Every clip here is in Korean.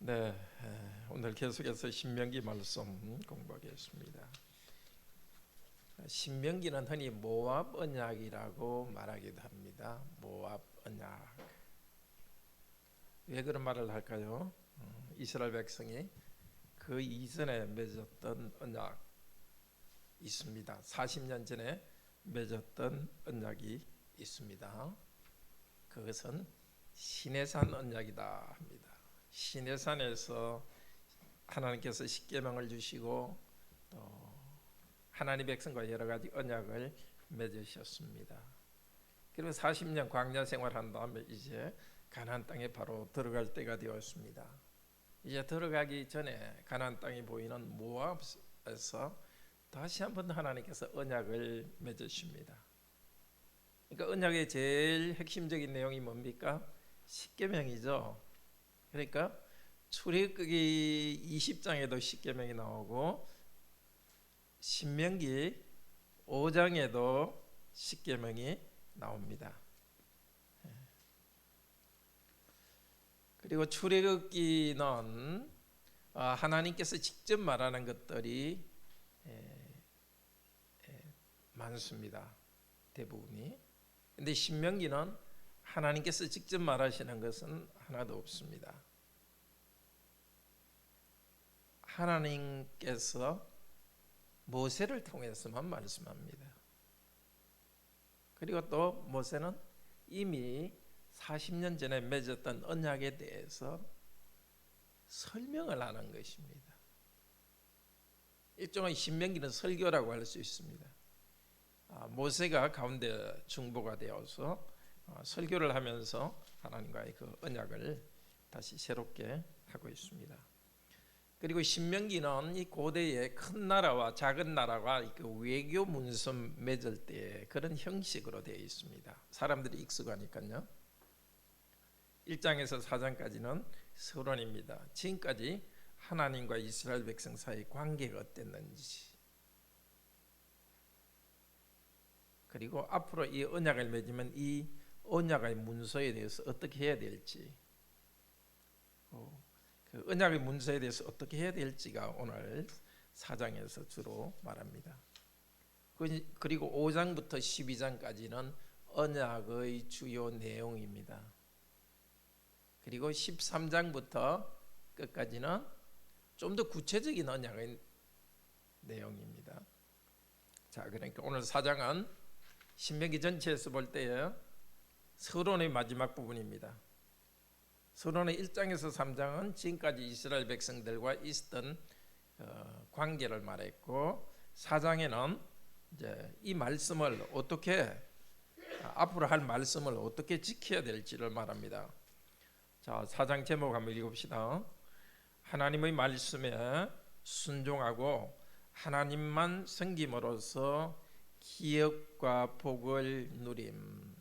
네, 오늘 계속해서 신명기 말씀 공부하겠습니다. 신명기는 흔히 모압 언약이라고 말하기도 합니다. 모압 언약. 왜 그런 말을 할까요? 이스라엘 백성이 그 이전에 맺었던 언약 있습니다. 40년 전에 맺었던 언약이 있습니다. 그것은 시내산 언약이다 합니다. 시내산에서 하나님께서 십계명을 주시고 또 하나님 백성과 여러 가지 언약을 맺으셨습니다. 그리고 40년 광야 생활한 다음에 이제 가나안 땅에 바로 들어갈 때가 되었습니다. 이제 들어가기 전에 가나안 땅이 보이는 모압에서 다시 한번 하나님께서 언약을 맺으십니다. 그러니까 언약의 제일 핵심적인 내용이 뭡니까? 십계명이죠. 그러니까 출애굽기 20장에도 십계명이 나오고 신명기 5장에도 십계명이 나옵니다. 그리고 출애굽기는 하나님께서 직접 말하는 것들이 많습니다. 대부분이. 근데 신명기는 하나님께서 직접 말하시는 것은 하나도 없습니다. 하나님께서 모세를 통해서만 말씀합니다. 그리고 또 모세는 이미 40년 전에 맺었던 언약에 대해서 설명을 하는 것입니다. 일종의 신명기는 설교라고 할 수 있습니다. 모세가 가운데 중보가 되어서 설교를 하면서 하나님과의 그 언약을 다시 새롭게 하고 있습니다. 그리고 신명기는 이 고대의 큰 나라와 작은 나라가 그 외교 문서 맺을 때 그런 형식으로 되어 있습니다. 사람들이 익숙하니까요. 1장에서 4장까지는 서론입니다. 지금까지 하나님과 이스라엘 백성 사이의 관계가 어땠는지, 그리고 앞으로 이 언약을 맺으면 이 언약의 문서에 대해서 어떻게 해야 될지, 그 언약의 문서에 대해서 어떻게 해야 될지가 오늘 4장에서 주로 말합니다. 그리고 5장부터 12장까지는 언약의 주요 내용입니다. 그리고 13장부터 끝까지는 좀 더 구체적인 언약의 내용입니다. 자, 그러니까 오늘 4장은 신명기 전체에서 볼 때에 서론의 마지막 부분입니다. 서론의 1장에서 3장은 지금까지 이스라엘 백성들과 있었던 관계를 말했고, 4장에는 이제 이 말씀을 어떻게 앞으로 할 말씀을 어떻게 지켜야 될지를 말합니다. 자, 4장 제목 한번 읽읍시다. 하나님의 말씀에 순종하고 하나님만 섬김으로써 기업과 복을 누림.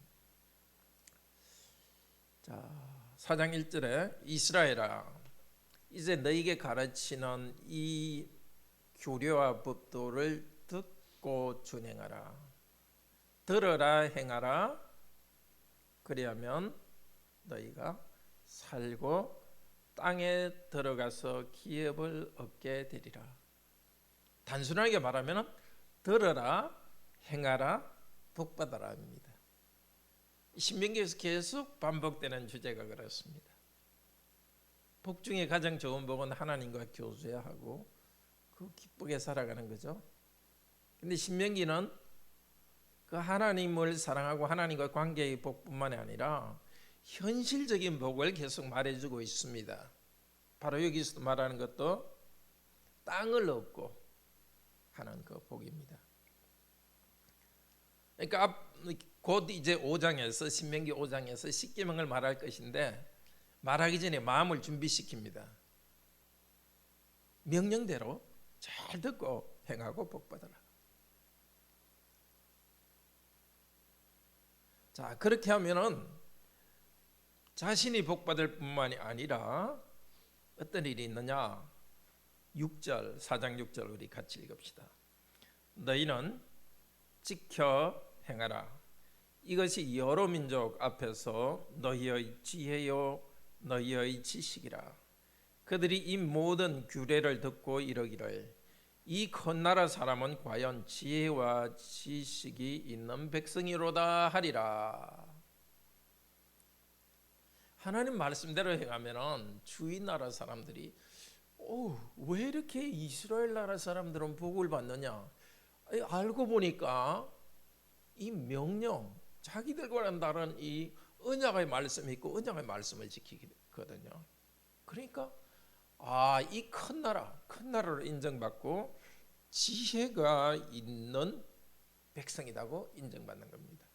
자, 4장 1절에 이스라엘아, 이제 너에게 가르치는 이 규례와 법도를 듣고 준행하라. 들어라 행하라. 그리하면 너희가 살고 땅에 들어가서 기업을 얻게 되리라. 단순하게 말하면 들어라 행하라 복받아라 합니다. 신명기에서 계속 반복되는 주제가 그렇습니다. 복 중에 가장 좋은 복은 하나님과 교제해야 하고 그 기쁘게 살아가는 거죠. 근데 신명기는 그 하나님을 사랑하고 하나님과 관계의 복뿐만이 아니라 현실적인 복을 계속 말해주고 있습니다. 바로 여기서 말하는 것도 땅을 얻고 하는 그 복입니다. 그러니까 곧 이제 5장에서 신명기 5장에서 십계명을 말할 것인데 말하기 전에 마음을 준비시킵니다. 명령대로 잘 듣고 행하고 복받아라. 자, 그렇게 하면은 자신이 복받을 뿐만이 아니라 어떤 일이 있느냐? 6절, 4장 6절 우리 같이 읽읍시다. 너희는 지켜 행하라. 이것이 여러 민족 앞에서 너희의 지혜요 너희의 지식이라. 그들이 이 모든 규례를 듣고 이르기를 이 큰 나라 사람은 과연 지혜와 지식이 있는 백성이로다 하리라. 하나님 말씀대로 행하면은 주위 나라 사람들이 왜 이렇게 이스라엘 나라 사람들은 복을 받느냐? 알고 보니까 이 명령, 자기들과는 다른 이 언약의 말씀이 있고 언약의 말씀을 지키거든요. 그러니까 이 큰 나라로 인정받고 지혜가 있는 백성이라고 인정받는 겁니다.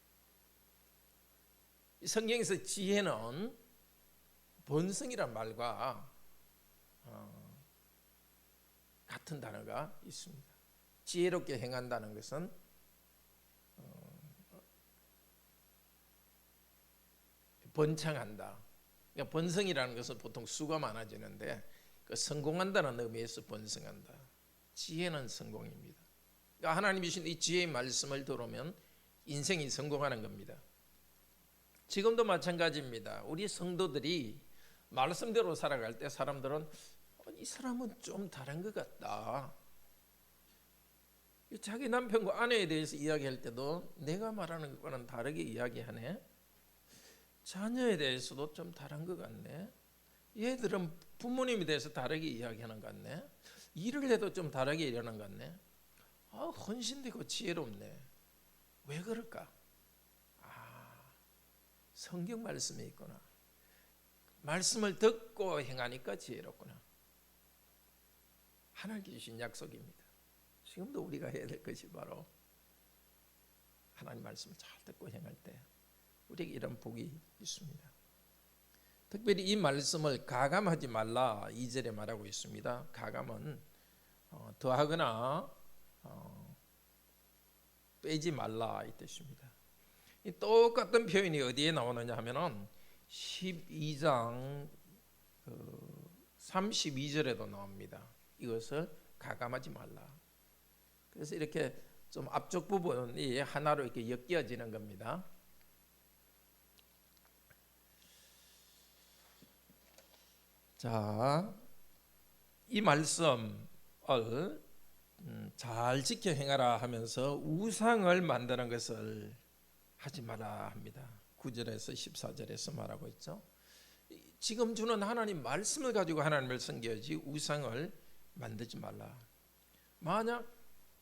성경에서 지혜는 번성이란 말과 같은 단어가 있습니다. 지혜롭게 행한다는 것은 번창한다. 그러니까 번성이라는 것은 보통 수가 많아지는데 그 성공한다는 의미에서 번성한다. 지혜는 성공입니다. 그러니까 하나님이 주신 이 지혜의 말씀을 들으면 인생이 성공하는 겁니다. 지금도 마찬가지입니다. 우리 성도들이 말씀대로 살아갈 때 사람들은 이 사람은 좀 다른 것 같다. 자기 남편과 아내에 대해서 이야기할 때도 내가 말하는 것과는 다르게 이야기하네. 자녀에 대해서도 좀 다른 것 같네. 얘들은 부모님에 대해서 다르게 이야기하는 것 같네. 일을 해도 좀 다르게 일하는 것 같네. 헌신되고 지혜롭네. 왜 그럴까? 성경 말씀에 있구나. 말씀을 듣고 행하니까 지혜롭구나. 하나님께 주신 약속입니다. 지금도 우리가 해야 될 것이 바로 하나님 말씀을 잘 듣고 행할 때 우리에게 이런 복이 있습니다. 특별히 이 말씀을 가감하지 말라 2절에 말하고 있습니다. 가감은 더하거나 빼지 말라 이 뜻입니다. 이 똑같은 표현이 어디에 나오느냐 하면은 12장 32절에도 나옵니다. 이것을 가감하지 말라. 그래서 이렇게 좀 앞쪽 부분이 하나로 이렇게 엮여지는 겁니다. 자, 이 말씀을 잘 지켜 행하라 하면서 우상을 만드는 것을 하지 마라 합니다. 9절에서 14절에서 말하고 있죠. 지금 주는 하나님 말씀을 가지고 하나님을 섬겨야지 우상을 만들지 말라. 만약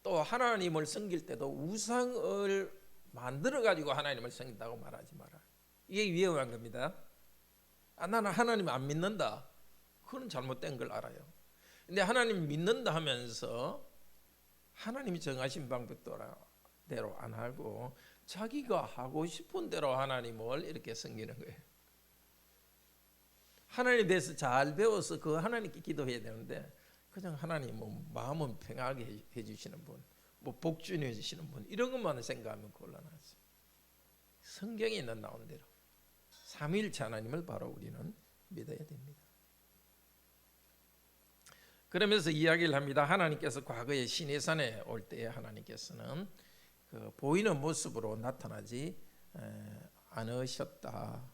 또 하나님을 섬길 때도 우상을 만들어 가지고 하나님을 섬긴다고 말하지 마라. 이게 위험한 겁니다. 나는 하나님 안 믿는다. 그건 잘못된 걸 알아요. 근데 하나님 믿는다 하면서 하나님이 정하신 방법대로 안 하고 자기가 하고 싶은 대로 하나님을 이렇게 섬기는 거예요. 하나님에 대해서 잘 배워서 그 하나님께 기도해야 되는데 그냥 하나님 마음은 평하게 해주시는 분, 복주해 주시는 분 이런 것만 생각하면 곤란하지. 성경에 있는 나온 대로 삼위일체 하나님을 바로 우리는 믿어야 됩니다. 그러면서 이야기를 합니다. 하나님께서 과거에 시내산에 올 때에 하나님께서는 그 보이는 모습으로 나타나지 않으셨다.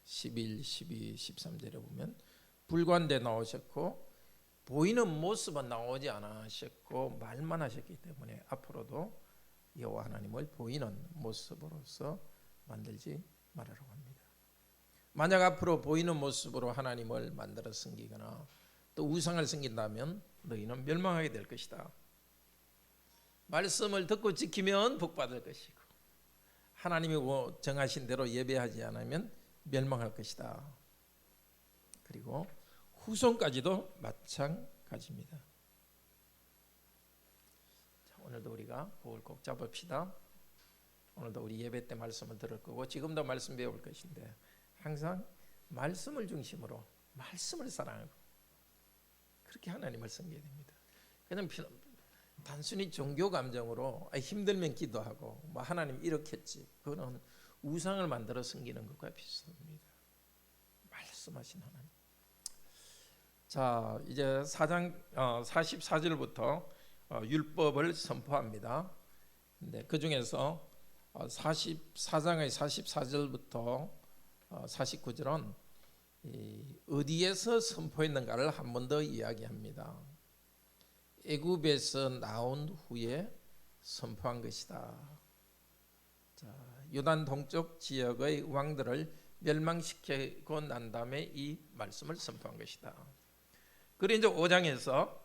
11, 12, 13절에 보면 불관대 나오셨고 보이는 모습은 나오지 않으셨고 말만 하셨기 때문에 앞으로도 여호와 하나님을 보이는 모습으로서 만들지 말으라고 합니다. 만약 앞으로 보이는 모습으로 하나님을 만들어 섬기거나 또 우상을 섬긴다면 너희는 멸망하게 될 것이다. 말씀을 듣고 지키면 복받을 것이고 하나님이 정하신 대로 예배하지 않으면 멸망할 것이다. 그리고 후손까지도 마찬가지입니다. 자, 오늘도 우리가 복을 꼭 잡읍시다. 오늘도 우리 예배 때 말씀을 들을 거고 지금도 말씀 배울 것인데 항상 말씀을 중심으로 말씀을 사랑하고 그렇게 하나님을 섬겨야 됩니다. 그냥 단순히 종교 감정으로 힘들면 기도하고 하나님 이렇게 했지 그거는 우상을 만들어 섬기는 것과 비슷합니다. 말씀하신 하나님. 자, 이제 4장 44절부터 율법을 선포합니다. 근데 그 중에서 44장의 44절부터 49절은 어디에서 선포했는가를 한 번 더 이야기합니다. 애굽에서 나온 후에 선포한 것이다. 자, 요단 동쪽 지역의 왕들을 멸망시키고 난 다음에 이 말씀을 선포한 것이다. 그리고 이제 5장에서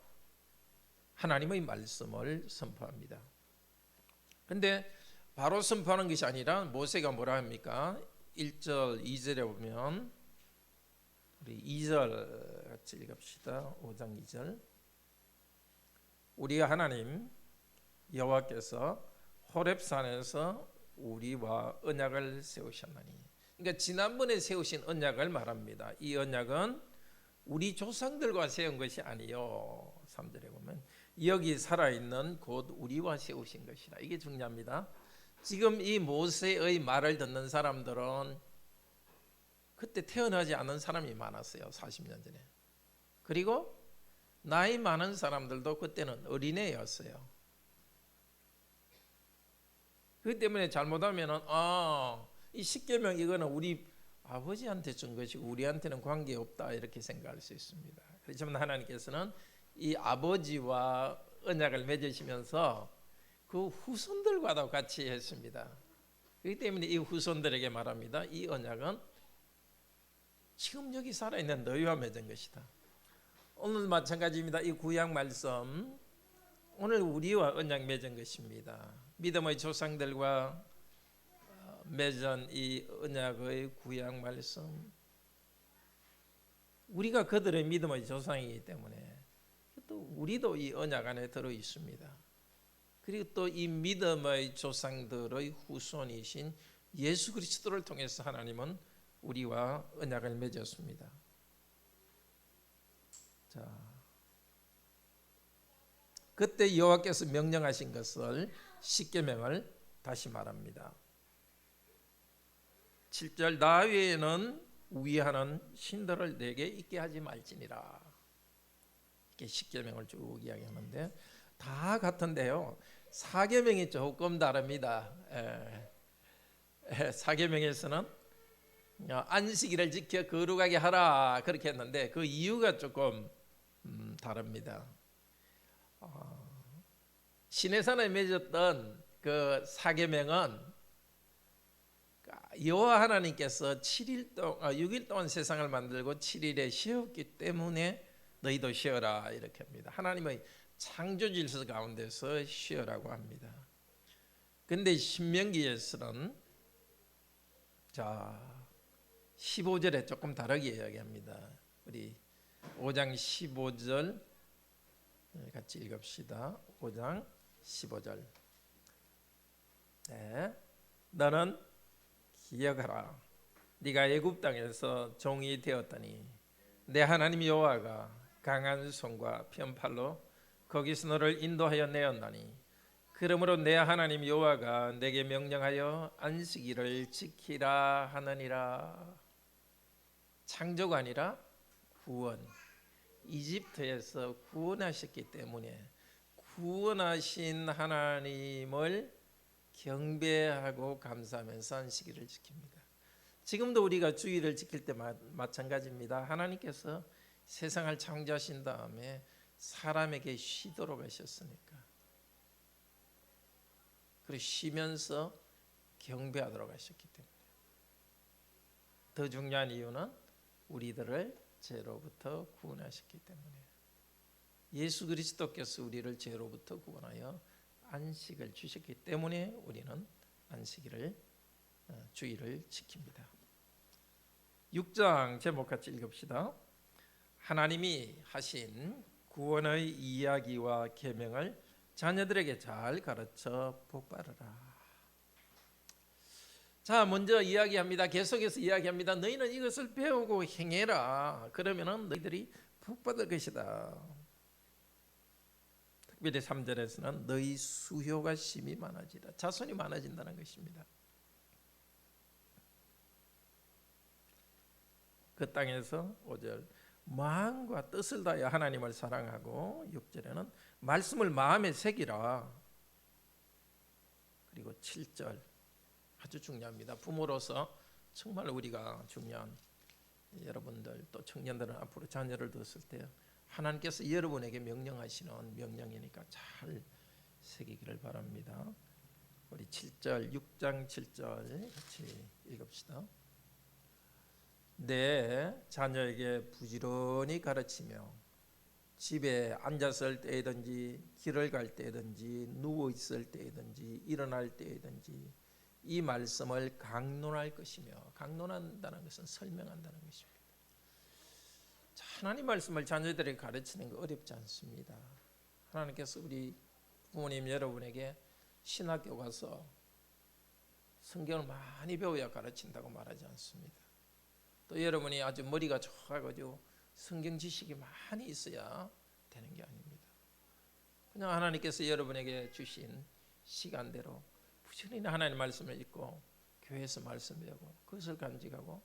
하나님의 말씀을 선포합니다. 그런데 바로 선포하는 것이 아니라 모세가 뭐라 합니까? 1절, 2절에 보면 우리 2절 같이 읽읍시다. 5장 2절. 우리가 하나님 여호와께서 호렙산에서 우리와 언약을 세우셨나니. 그러니까 지난번에 세우신 언약을 말합니다. 이 언약은 우리 조상들과 세운 것이 아니요. 3절에 보면 여기 살아있는 곧 우리와 세우신 것이라. 이게 중요합니다. 지금 이 모세의 말을 듣는 사람들은 그때 태어나지 않은 사람이 많았어요. 40년 전에. 그리고 나이 많은 사람들도 그때는 어린애였어요. 그렇기 때문에 잘못하면은 이 십계명 이거는 우리 아버지한테 준 것이고 우리한테는 관계없다 이렇게 생각할 수 있습니다. 그렇지만 하나님께서는 이 아버지와 언약을 맺으시면서 그 후손들과도 같이 했습니다. 그렇기 때문에 이 후손들에게 말합니다. 이 언약은 지금 여기 살아있는 너희와 맺은 것이다. 오늘 마찬가지입니다. 이 구약 말씀 오늘 우리와 언약 맺은 것입니다. 믿음의 조상들과 맺은 이 언약의 구약 말씀, 우리가 그들의 믿음의 조상이기 때문에 또 우리도 이 언약 안에 들어 있습니다. 그리고 또 이 믿음의 조상들의 후손이신 예수 그리스도를 통해서 하나님은 우리와 언약을 맺었습니다. 자, 그때 여호와께서 명령하신 것을 십계명을 다시 말합니다. 7절 나 외에는 위하는 신들을 내게 있게 하지 말지니라. 이렇게 십계명을 쭉 이야기하는데 다 같은데요. 사계명이 조금 다릅니다. 사계명에서는 안식일을 지켜 거룩하게 하라 그렇게 했는데 그 이유가 조금 다릅니다. 시내산에 맺었던 그 사계명은 여호와 하나님께서 6일 동안 세상을 만들고 7일에 쉬었기 때문에 너희도 쉬어라 이렇게 합니다. 하나님의 창조 질서 가운데서 쉬어라고 합니다. 근데 신명기에서는 15절에 조금 다르게 이야기합니다. 우리 5장 15절 같이 읽읍시다. 5장 15절. 네. 너는 기억하라. 네가 애굽 땅에서 종이 되었더니 내 하나님 여호와가 강한 손과 편팔로 거기서 너를 인도하여 내었나니 그러므로 내 하나님 여호와가 내게 명령하여 안식일을 지키라 하느니라. 창조가 아니라 구원. 이집트에서 구원하셨기 때문에 구원하신 하나님을 경배하고 감사하면서 안식일을 지킵니다. 지금도 우리가 주일을 지킬 때 마찬가지입니다. 하나님께서 세상을 창조하신 다음에 사람에게 쉬도록 하셨으니까 그리고 쉬면서 경배하도록 하셨기 때문에 더 중요한 이유는 우리들을 죄로부터 구원하셨기 때문에 예수 그리스도께서 우리를 죄로부터 구원하여 안식을 주셨기 때문에 우리는 안식일을 주일을 지킵니다. 6장 제목 같이 읽읍시다. 하나님이 하신 구원의 이야기와 계명을 자녀들에게 잘 가르쳐 복받으라. 자, 먼저 이야기합니다. 계속해서 이야기합니다. 너희는 이것을 배우고 행해라. 그러면은 너희들이 복받을 것이다. 특별히 3절에서는 너희 수효가 심히 많아지다. 자손이 많아진다는 것입니다. 그 땅에서 5절 마음과 뜻을 다하여 하나님을 사랑하고 6절에는 말씀을 마음에 새기라. 그리고 7절 아주 중요합니다. 부모로서 정말 우리가 중요한 여러분들 또 청년들은 앞으로 자녀를 뒀을 때 하나님께서 여러분에게 명령하시는 명령이니까 잘 새기기를 바랍니다. 우리 7절 6장 7절 같이 읽읍시다. 내 자녀에게 부지런히 가르치며 집에 앉았을 때든지 길을 갈 때든지 누워 있을 때든지 일어날 때든지 이 말씀을 강론할 것이며, 강론한다는 것은 설명한다는 것입니다. 하나님 말씀을 자녀들에게 가르치는 거 어렵지 않습니다. 하나님께서 우리 부모님 여러분에게 신학교 가서 성경을 많이 배워야 가르친다고 말하지 않습니다. 또 여러분이 아주 머리가 좋아가지고 성경 지식이 많이 있어야 되는 게 아닙니다. 그냥 하나님께서 여러분에게 주신 시간대로 부지런히 하나님 말씀을 읽고 교회에서 말씀 배우고 그것을 간직하고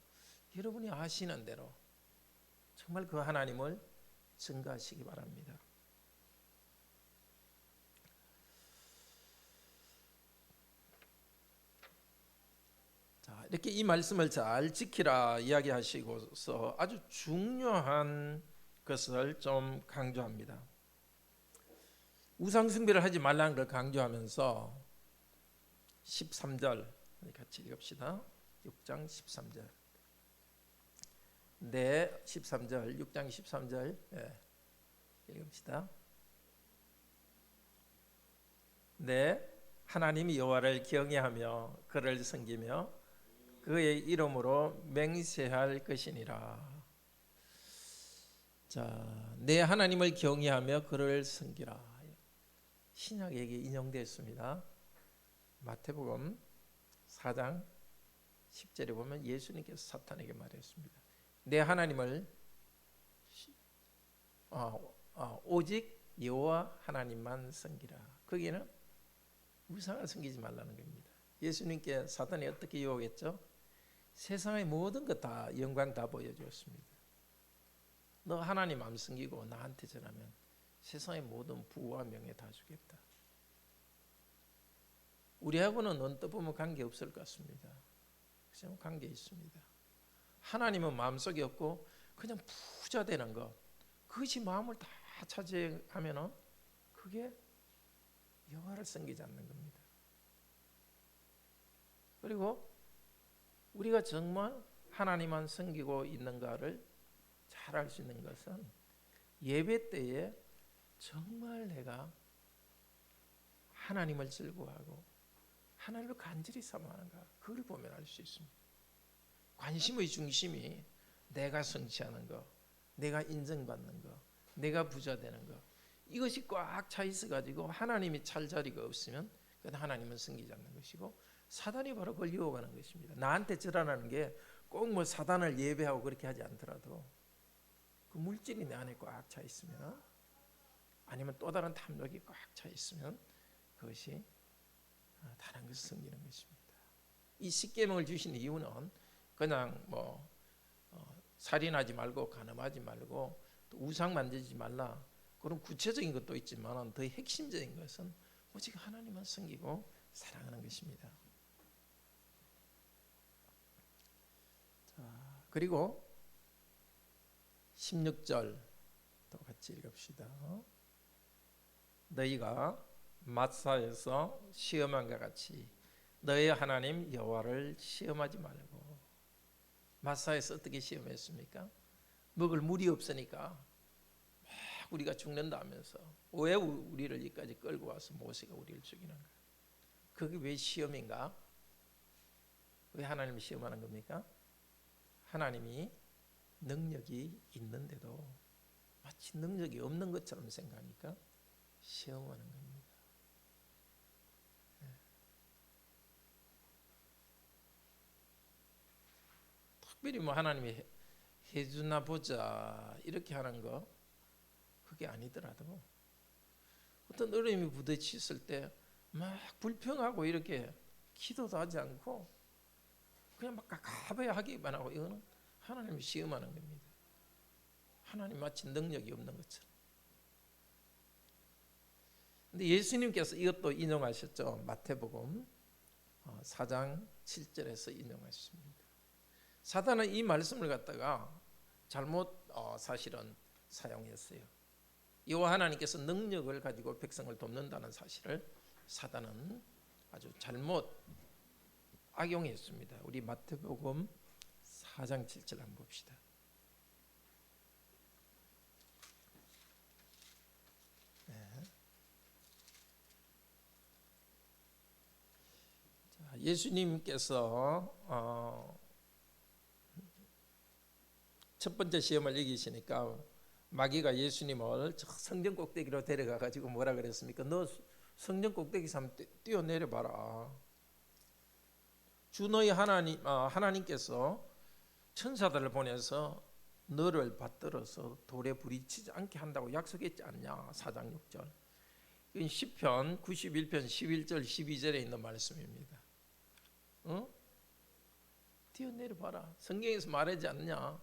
여러분이 아시는 대로 정말 그 하나님을 증거하시기 바랍니다. 자, 이렇게 이 말씀을 잘 지키라 이야기하시고서 아주 중요한 것을 좀 강조합니다. 우상 숭배를 하지 말라는 걸 강조하면서 13절 같이 읽읍시다. 6장 13절. 네, 13절 6장 13절 읽읍시다. 네, 하나님 여호와를 경외하며 그를 섬기며 그의 이름으로 맹세할 것이니라. 자, 내 하나님을 경외하며 그를 섬기라. 신약에게 인용됐습니다. 마태복음 4장 10절에 보면 예수님께서 사탄에게 말했습니다. 내 하나님을 오직 여호와 하나님만 섬기라. 거기에는 우상을 섬기지 말라는 겁니다. 예수님께 사탄이 어떻게 유혹했죠? 세상의 모든 것 다 영광 다 보여주었습니다. 너 하나님 안 섬기고 나한테 전하면 세상의 모든 부와 명예 다 주겠다. 우리하고는 눈 떠보면 관계 없을 것 같습니다. 그냥 관계 있습니다. 하나님은 마음속에 없고 그냥 부자 되는 것, 그것이 마음을 다 차지하면은 그게 여호와를 섬기지 않는 겁니다. 그리고 우리가 정말 하나님만 섬기고 있는가를 잘 알 수 있는 것은 예배 때에 정말 내가 하나님을 즐거워하고 하나님을 간절히 사모하는가, 그걸 보면 알 수 있습니다. 관심의 중심이 내가 성취하는 것, 내가 인정받는 것, 내가 부자 되는 것, 이것이 꽉 차 있어가지고 하나님이 찰 자리가 없으면 그건 하나님은 섬기지 않는 것이고 사단이 바로 그걸 유혹하는 것입니다. 나한테 절하는 게 꼭 뭐 사단을 예배하고 그렇게 하지 않더라도 그 물질이 내 안에 꽉 차 있으면, 아니면 또 다른 탐욕이 꽉 차 있으면 그것이 다른 것을 섬기는 것입니다. 이 십계명을 주신 이유는 그냥 뭐 살인하지 말고 간음하지 말고 또 우상 만들지 말라, 그런 구체적인 것도 있지만 더 핵심적인 것은 오직 하나님만 섬기고 사랑하는 것입니다. 자, 그리고 16절 또 같이 읽읍시다. 너희가 마사에서 시험한과 같이 너희 하나님 여호와를 시험하지 말고. 마사에서 어떻게 시험했습니까? 먹을 물이 없으니까 막 우리가 죽는다 하면서 왜 우리를 여기까지 끌고 와서 모세가 우리를 죽이는가? 그게 왜 시험인가? 왜 하나님을 시험하는 겁니까? 하나님이 능력이 있는데도 마치 능력이 없는 것처럼 생각하니까 시험하는 겁니다. 특별히 뭐 하나님이 해주나 보자 이렇게 하는 거 그게 아니더라도 어떤 어려움이 부딪혔을 때 막 불평하고 이렇게 기도도 하지 않고 그냥 막 가봐야 하기만 하고, 이거는 하나님이 시험하는 겁니다. 하나님 마치 능력이 없는 것처럼. 근데 예수님께서 이것도 인용하셨죠. 마태복음 4장 7절에서 인용하셨습니다. 사단은 이 말씀을 갖다가 잘못 사실은 사용했어요. 여호와 하나님께서 능력을 가지고 백성을 돕는다는 사실을 사단은 아주 잘못 악용했습니다. 우리 마태복음 4장 7절 한번 봅시다. 예수님께서 첫 번째 시험을 이기시니까 마귀가 예수님을 저 성전 꼭대기로 데려가 가지고 뭐라 그랬습니까? 너 성전 꼭대기에서 한번 뛰어내려 봐라. 주 너희 하나님께서 천사들을 보내서 너를 받들어서 돌에 부딪히지 않게 한다고 약속했지 않냐? 4장 6절. 이건 시편 91편 11절 12절에 있는 말씀입니다. 뛰어내려 봐라. 성경에서 말하지 않냐?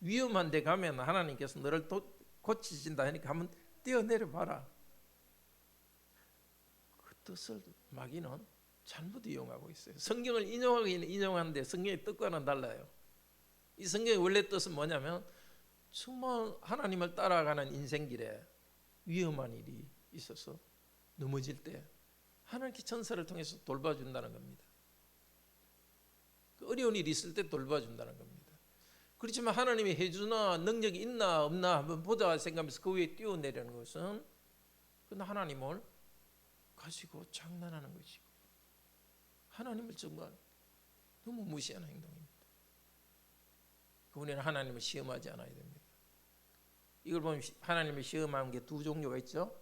위험한 데 가면 하나님께서 너를 고치신다 하니까 한번 뛰어내려 봐라. 그 뜻을 마귀는 잘못 이용하고 있어요. 성경을 인용하기는 인용하는데 성경의 뜻과는 달라요. 이 성경의 원래 뜻은 뭐냐면 정말 하나님을 따라가는 인생길에 위험한 일이 있어서 넘어질 때 하나님께 천사를 통해서 돌봐준다는 겁니다. 어려운 일이 있을 때 돌봐준다는 겁니다. 그렇지만 하나님이 해주나 능력이 있나 없나 한번 보자 생각하면서 그 위에 뛰어내려는 것은 그건 하나님을 가지고 장난하는 것이고 하나님을 정말 너무 무시하는 행동입니다. 우리는 하나님을 시험하지 않아야 됩니다. 이걸 보면 하나님을 시험하는 게 두 종류가 있죠.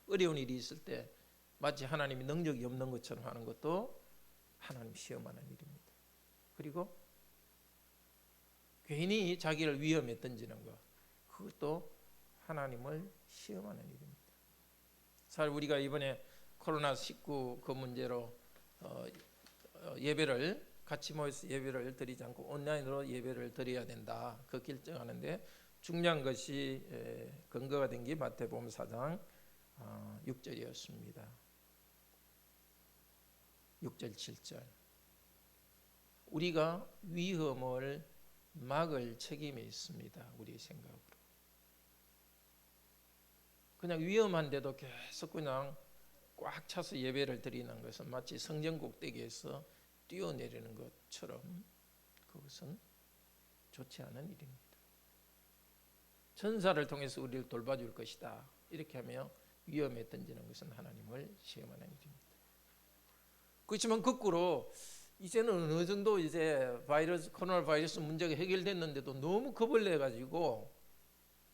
어려운 일이 있을 때 마치 하나님이 능력이 없는 것처럼 하는 것도 하나님 시험하는 일입니다. 그리고 괜히 자기를 위험에 던지는 것, 그것도 하나님을 시험하는 일입니다. 사실 우리가 이번에 코로나19 그 문제로 예배를 같이 모여서 예배를 드리지 않고 온라인으로 예배를 드려야 된다, 그 결정하는데 중요한 것이 근거가 된 게 마태복음 4장 6절이었습니다. 6절 7절. 우리가 위험을 막을 책임이 있습니다. 우리 생각으로. 그냥 위험한데도 계속 그냥 꽉 차서 예배를 드리는 것은 마치 성전 꼭대기에서 뛰어내리는 것처럼 그것은 좋지 않은 일입니다. 천사를 통해서 우리를 돌봐줄 것이다, 이렇게 하며 위험에 던지는 것은 하나님을 시험하는 일입니다. 그렇지만 거꾸로 이제는 어느 정도 이제 코로나 바이러스 문제가 해결됐는데도 너무 겁을 내 가지고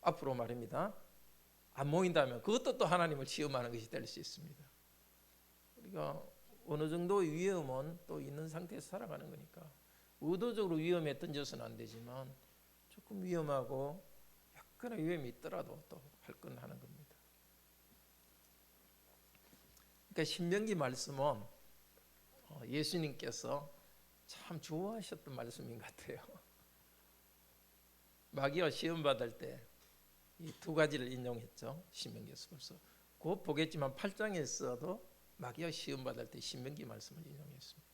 앞으로 말입니다, 안 모인다면 그것도 또 하나님을 시험하는 것이 될 수 있습니다. 우리가 어느 정도의 위험은 또 있는 상태에서 살아가는 거니까 의도적으로 위험에 던져서는 안 되지만 조금 위험하고 약간의 위험이 있더라도 또 할 건 하는 겁니다. 그러니까 신명기 말씀은 예수님께서 참 좋아하셨던 말씀인 것 같아요. 마귀와 시험 받을 때 이 두 가지를 인용했죠. 신명기에서 벌써 곧 보겠지만 8장에서도 마귀와 시험 받을 때 신명기 말씀을 인용했습니다.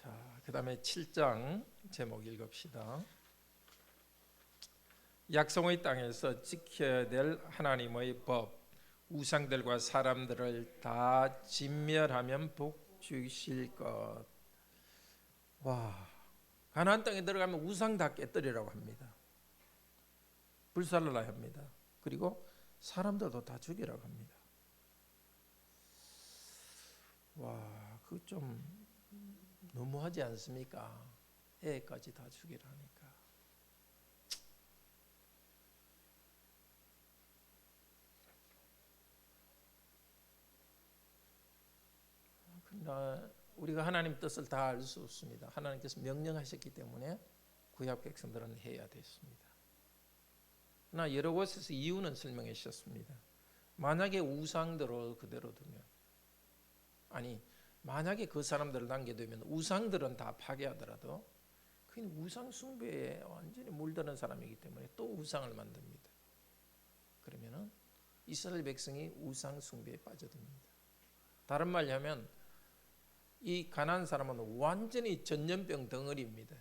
자, 그다음에 7장 제목 읽읍시다. 약속의 땅에서 지켜야 될 하나님의 법, 우상들과 사람들을 다 진멸하면 복 주실 것. 와, 가나안 땅에 들어가면 우상 다 깨뜨리라고 합니다. 불살라야 합니다. 그리고 사람들도 다 죽이라고 합니다. 와, 그거 좀 너무하지 않습니까? 애까지 다 죽이라니까. 그러나 우리가 하나님 뜻을 다 알 수 없습니다. 하나님께서 명령하셨기 때문에 구약 백성들은 해야 됐습니다. 그러나 여러 곳에서 이유는 설명해 주셨습니다. 만약에 우상들을 그대로 두면, 아니 만약에 그 사람들을 남겨두면 우상들은 다 파괴하더라도 그는 우상 숭배에 완전히 물드는 사람이기 때문에 또 우상을 만듭니다. 그러면은 이스라엘 백성이 우상 숭배에 빠져듭니다. 다른 말로 하면 이 가난한 사람은 완전히 전염병 덩어리입니다.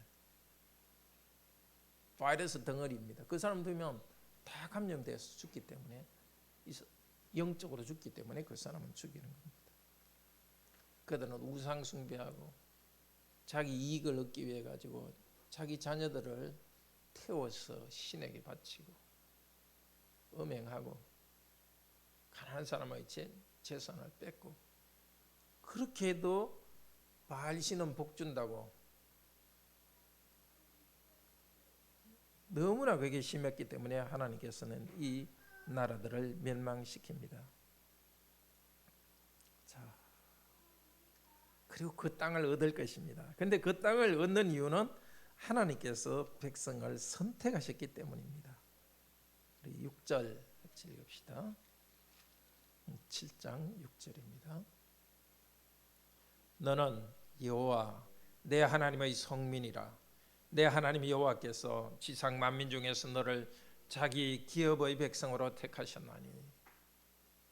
바이러스 덩어리입니다. 그 사람 되면 다 감염돼서 죽기 때문에, 영적으로 죽기 때문에 그 사람은 죽이는 겁니다. 그들은 우상 숭배하고 자기 이익을 얻기 위해 가지고 자기 자녀들을 태워서 신에게 바치고 음행하고 가난한 사람의 재산을 뺏고, 그렇게 해도 바알신은 복 준다고 너무나 그게 심했기 때문에 하나님께서는 이 나라들을 멸망시킵니다. 자, 그리고 그 땅을 얻을 것입니다. 근데 그 땅을 얻는 이유는 하나님께서 백성을 선택하셨기 때문입니다. 우리 6절 같이 읽읍시다. 7장 6절입니다. 너는 여호와 내 하나님의 성민이라. 내 하나님 여호와께서 지상 만민 중에서 너를 자기 기업의 백성으로 택하셨나니.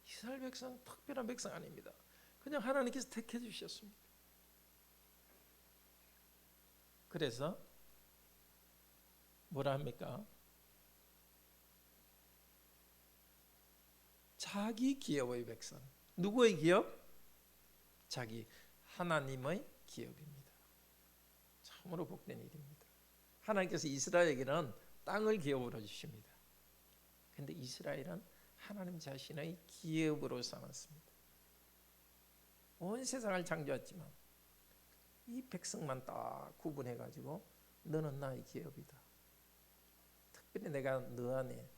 이스라엘 백성 특별한 백성 아닙니다. 그냥 하나님께서 택해 주셨습니다. 그래서 뭐라 합니까? 자기 기업의 백성. 누구의 기업? 자기 하나님의 기업입니다. 참으로 복된 일입니다. 하나님께서 이스라엘에게는 땅을 기업으로 주십니다. 그런데 이스라엘은 하나님 자신의 기업으로 삼았습니다. 온 세상을 창조했지만 이 백성만 딱 구분해 가지고 너는 나의 기업이다. 특별히 내가 너 안에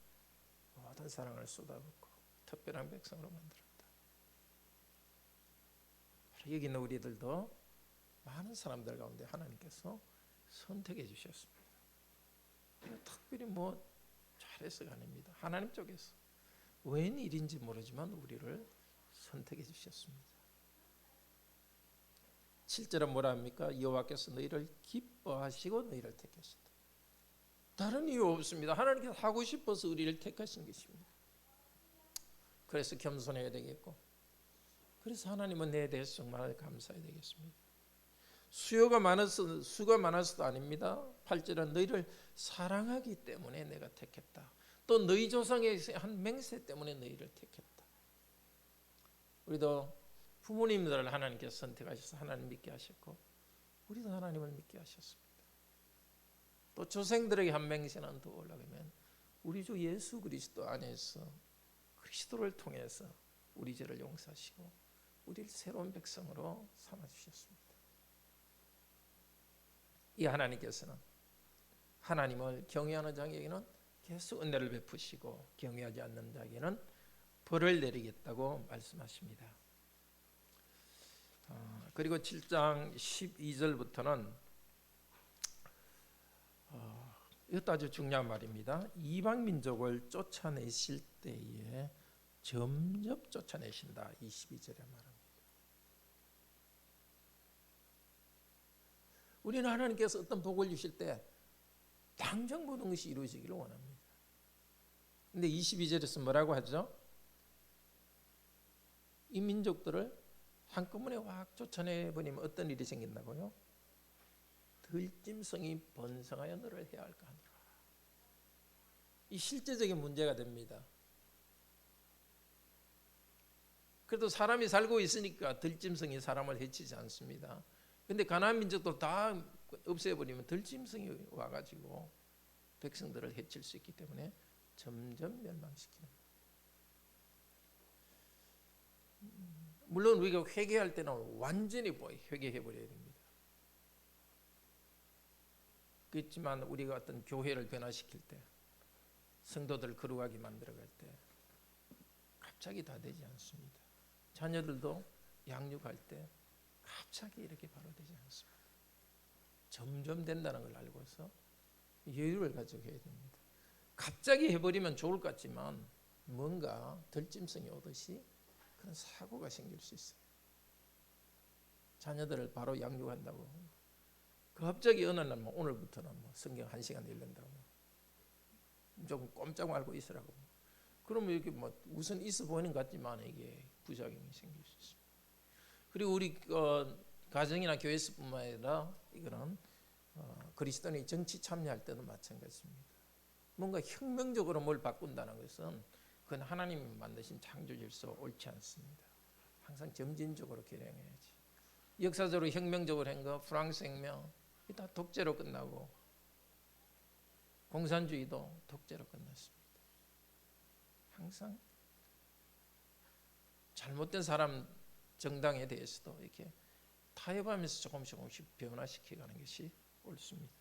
모든 사랑을 쏟아붓고 특별한 백성으로 만들었다. 여기 있는 우리들도 많은 사람들 가운데 하나님께서 선택해 주셨습니다. 특별히 뭐 잘해서가 아닙니다. 하나님 쪽에서 웬일인지 모르지만 우리를 선택해 주셨습니다. 7절은 뭐라 합니까? 여호와께서 너희를 기뻐하시고 너희를 택하셨다. 다른 이유 없습니다. 하나님께서 하고 싶어서 우리를 택하신 것입니다. 그래서 겸손해야 되겠고, 그래서 하나님은 내 대해서 정말 감사해야 되겠습니다. 수가 많아서도 아닙니다. 8절은 너희를 사랑하기 때문에 내가 택했다. 또 너희 조상의 한 맹세 때문에 너희를 택했다. 우리도 부모님들을 하나님께서 선택하셔서 하나님 믿게 하셨고, 우리도 하나님을 믿게 하셨습니다. 또 조상들에게 한 맹세는 더 올라가면 우리 주 예수 그리스도 안에서 그리스도를 통해서 우리 죄를 용서하시고 우리를 새로운 백성으로 삼아주셨습니다. 이 하나님께서는 하나님을 경외하는 자에게는 계속 은혜를 베푸시고 경외하지 않는 자에게는 벌을 내리겠다고 말씀하십니다. 그리고 7장 12절부터는 이것도 아주 중요한 말입니다. 이방 민족을 쫓아내실 때에 점점 쫓아내신다. 22절에 말합니다. 우리는 하나님께서 어떤 복을 주실 때 당장 모든 것이 이루어지기를 원합니다. 근데 22절에서 뭐라고 하죠? 이 민족들을 한꺼번에 확 쫓아내버리면 어떤 일이 생긴다고요? 들짐승이 번성하여 너를 해할까 하노라. 이 실제적인 문제가 됩니다. 그래도 사람이 살고 있으니까 들짐승이 사람을 해치지 않습니다. 근데 가나안 민족도 다 없애버리면 들짐승이 와가지고 백성들을 해칠 수 있기 때문에 점점 멸망시키는 거예요. 물론 우리가 회개할 때는 완전히 회개해버려야 됩니다. 그렇지만 우리가 어떤 교회를 변화시킬 때, 성도들을 거룩하게 만들어갈 때 갑자기 다 되지 않습니다. 자녀들도 양육할 때 갑자기 이렇게 바로 되지 않습니다. 점점 된다는 걸 알고서 여유를 가지고 해야 됩니다. 갑자기 해버리면 좋을 것 같지만 뭔가 들짐승이 오듯이 그런 사고가 생길 수 있어요. 자녀들을 바로 양육한다고 갑자기 어느 날 오늘부터는 성경 1시간 읽는다고 조금 꼼짝 말고 있으라고, 그러면 이렇게 우선 있어 보이는 것 같지만 이게 부작용이 생길 수 있습니다. 그리고 우리 가정이나 교회에서뿐만 아니라 이거는 그리스도인이 정치 참여할 때도 마찬가지입니다. 뭔가 혁명적으로 뭘 바꾼다는 것은 그건 하나님이 만드신 창조 질서 옳지 않습니다. 항상 점진적으로 개량해야지. 역사적으로 혁명적으로 한 거 프랑스 혁명 다 독재로 끝나고 공산주의도 독재로 끝났습니다. 항상 잘못된 사람 정당에 대해서도 이렇게 타협하면서 조금씩 변화시켜가는 것이 옳습니다.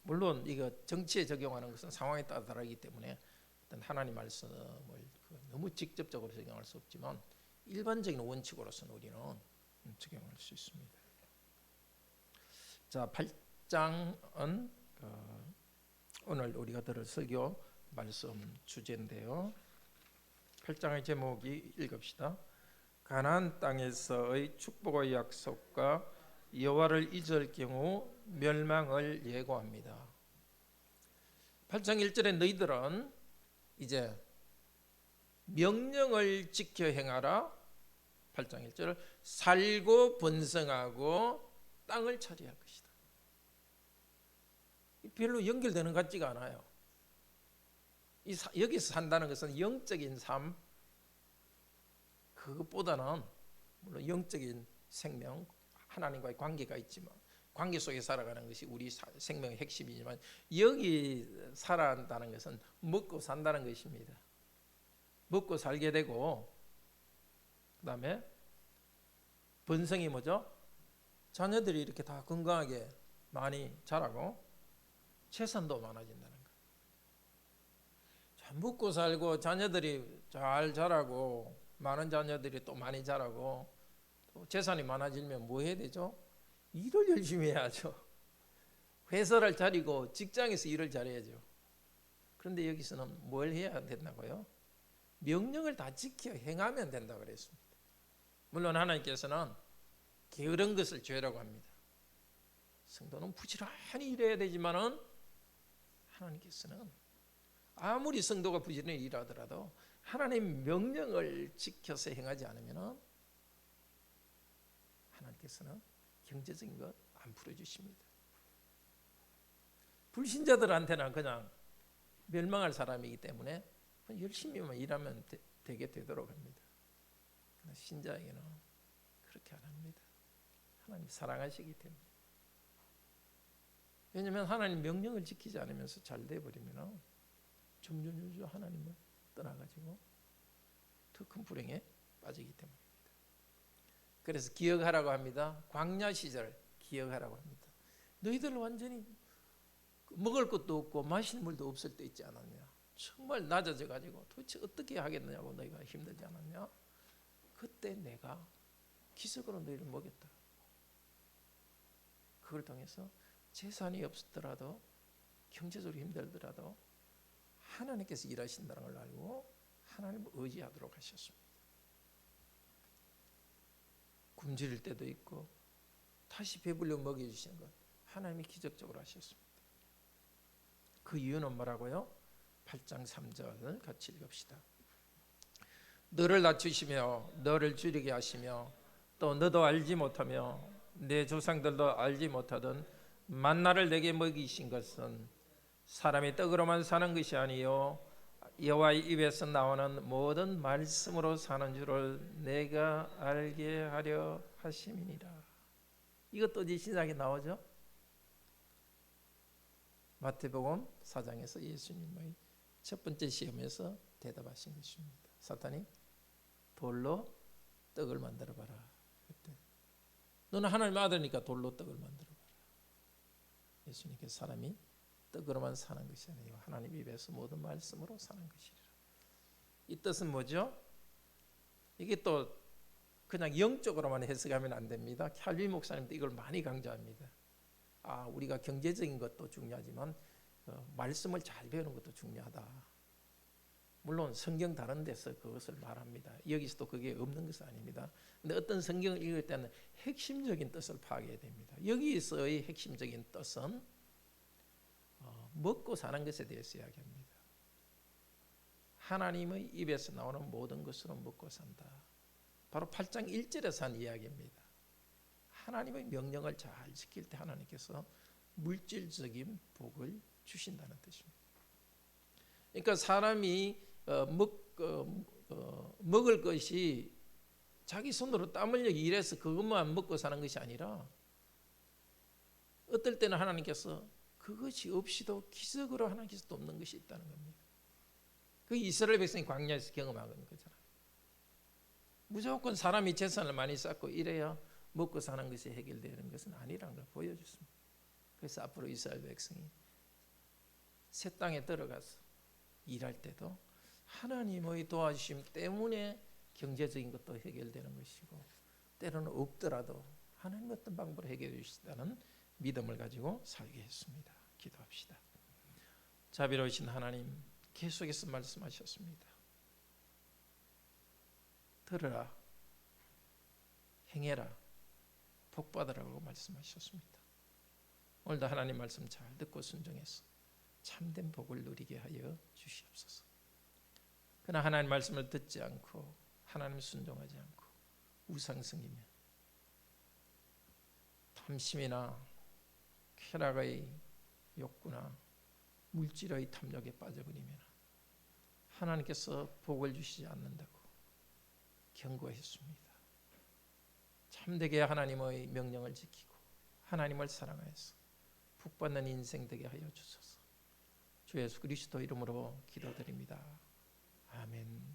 물론 이거 정치에 적용하는 것은 상황에 따라 다르기 때문에 어떤 하나님 말씀을 너무 직접적으로 적용할 수 없지만 일반적인 원칙으로서는 우리는 적용할 수 있습니다. 자, 8장은 오늘 우리가 들을 설교 말씀 주제인데요. 8장의 제목이 읽읍시다. 가나안 땅에서의 축복의 약속과 여호와를 잊을 경우 멸망을 예고합니다. 8장 1절에 너희들은 이제 명령을 지켜 행하라. 8장 1절 살고 번성하고 땅을 차지할 것이다. 별로 연결되는 것 같지가 않아요. 여기서 산다는 것은 영적인 삶, 그것보다는 물론 영적인 생명, 하나님과의 관계가 있지만 관계 속에 살아가는 것이 우리 생명의 핵심이지만 여기 살아간다는 것은 먹고 산다는 것입니다. 먹고 살게 되고 그 다음에 번성이 뭐죠? 자녀들이 이렇게 다 건강하게 많이 자라고 재산도 많아진다는 거. 먹고 살고 자녀들이 잘 자라고 많은 자녀들이 또 많이 자라고 또 재산이 많아지면 뭐 해야 되죠? 일을 열심히 해야죠. 회사를 차리고 직장에서 일을 잘해야죠. 그런데 여기서는 뭘 해야 된다고요? 명령을 다 지켜 행하면 된다고 그랬습니다. 물론 하나님께서는 게으른 것을 죄라고 합니다. 성도는 부지런히 일해야 되지만은 하나님께서는 아무리 성도가 부지런히 일하더라도 하나님 명령을 지켜서 행하지 않으면 하나님께서는 경제적인 것 안 풀어주십니다. 불신자들한테는 그냥 멸망할 사람이기 때문에 열심히만 일하면 되게 되도록 합니다. 그러나 신자에게는 그렇게 안 합니다. 하나님 사랑하시기 때문에. 왜냐하면 하나님 명령을 지키지 않으면서 잘 돼버리면 점점 하나님을 떠나가지고 더 큰 불행에 빠지기 때문입니다. 그래서 기억하라고 합니다. 광야 시절 기억하라고 합니다. 너희들 완전히 먹을 것도 없고 마실 물도 없을 때 있지 않았냐. 정말 낮아져 가지고 도대체 어떻게 하겠느냐고 너희가 힘들지 않았냐. 그때 내가 기적으로 너희를 먹였다. 그걸 통해서 재산이 없더라도 경제적으로 힘들더라도 하나님께서 일하신다는 걸 알고 하나님을 의지하도록 하셨습니다. 굶주릴 때도 있고 다시 배불려 먹여주시는 것 하나님이 기적적으로 하셨습니다. 그 이유는 뭐라고요? 8장 3절을 같이 읽읍시다. 너를 낮추시며 너를 줄이게 하시며 또 너도 알지 못하며 내 조상들도 알지 못하던 만나를 내게 먹이신 것은 사람이 떡으로만 사는 것이 아니요 여호와의 입에서 나오는 모든 말씀으로 사는 줄을 내가 알게 하려 하심이니라. 이것도 어디 신약에 나오죠? 마태복음 4장에서 예수님의 첫 번째 시험에서 대답하신 것입니다. 사탄이 돌로 떡을 만들어봐라. 그때 너는 하나님의 아들이니까 돌로 떡을 만들어봐라. 예수님께서 사람이 떡으로만 사는 것이 아니요 하나님 입에서 모든 말씀으로 사는 것이라. 이 뜻은 뭐죠? 이게 또 그냥 영적으로만 해석하면 안 됩니다. 캘빈 목사님도 이걸 많이 강조합니다. 우리가 경제적인 것도 중요하지만 말씀을 잘 배우는 것도 중요하다. 물론 성경 다른 데서 그것을 말합니다. 여기서도 그게 없는 것은 아닙니다. 근데 어떤 성경을 읽을 때는 핵심적인 뜻을 파악해야 됩니다. 여기서의 핵심적인 뜻은 먹고 사는 것에 대해서 이야기합니다. 하나님의 입에서 나오는 모든 것으로 먹고 산다. 바로 8장 1절에서 한 이야기입니다. 하나님의 명령을 잘 지킬 때 하나님께서 물질적인 복을 주신다는 뜻입니다. 그러니까 사람이 먹을 것이 자기 손으로 땀 흘려 일해서 그것만 먹고 사는 것이 아니라 어떨 때는 하나님께서 그것이 없이도 기적으로 하나님께서 돕는 것이 있다는 겁니다. 그 이스라엘 백성이 광야에서 경험한 거잖아요. 무조건 사람이 재산을 많이 쌓고 이래야 먹고 사는 것이 해결되는 것은 아니라는 걸 보여줬습니다. 그래서 앞으로 이스라엘 백성이 새 땅에 들어가서 일할 때도 하나님의 도와주심 때문에 경제적인 것도 해결되는 것이고 때로는 없더라도 하나님 어떤 방법으로 해결해 주시다는 믿음을 가지고 살게 했습니다. 기도합시다. 자비로우신 하나님, 계속해서 말씀하셨습니다. 들으라, 행해라, 복받으라고 말씀하셨습니다. 오늘도 하나님 말씀 잘 듣고 순종해서 참된 복을 누리게 하여 주시옵소서. 그러나 하나님 말씀을 듣지 않고 하나님 순종하지 않고 우상숭이며 탐심이나 쾌락의 욕구나 물질의 탐욕에 빠져버리면 하나님께서 복을 주시지 않는다고 경고했습니다. 참되게 하나님의 명령을 지키고 하나님을 사랑하여서 복받는 인생 되게 하여 주소서. 주 예수 그리스도 이름으로 기도드립니다. 아멘.